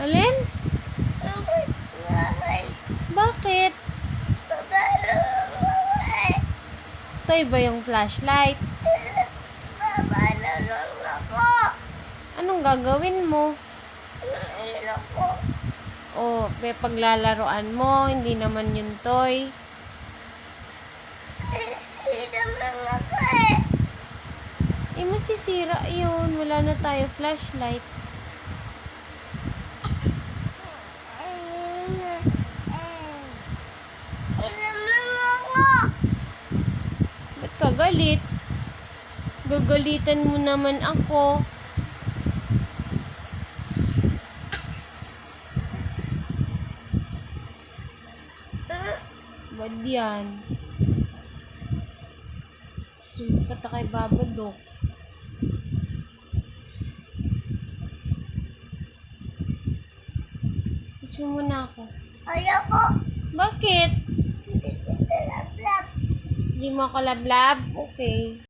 Alin? Bakit? Toy ba yung flashlight? Anong gagawin mo? O, paglalaroan mo, hindi naman yun toy. Masisira yun. Wala na tayo flashlight. Ba't ka galit? Gagalitan mo naman ako. Ba't yan? Sukat na kay Babadok. Kiss mo muna ako. Ayoko. Bakit? Hindi kita lablab. Hindi mo ako lablab? Okay.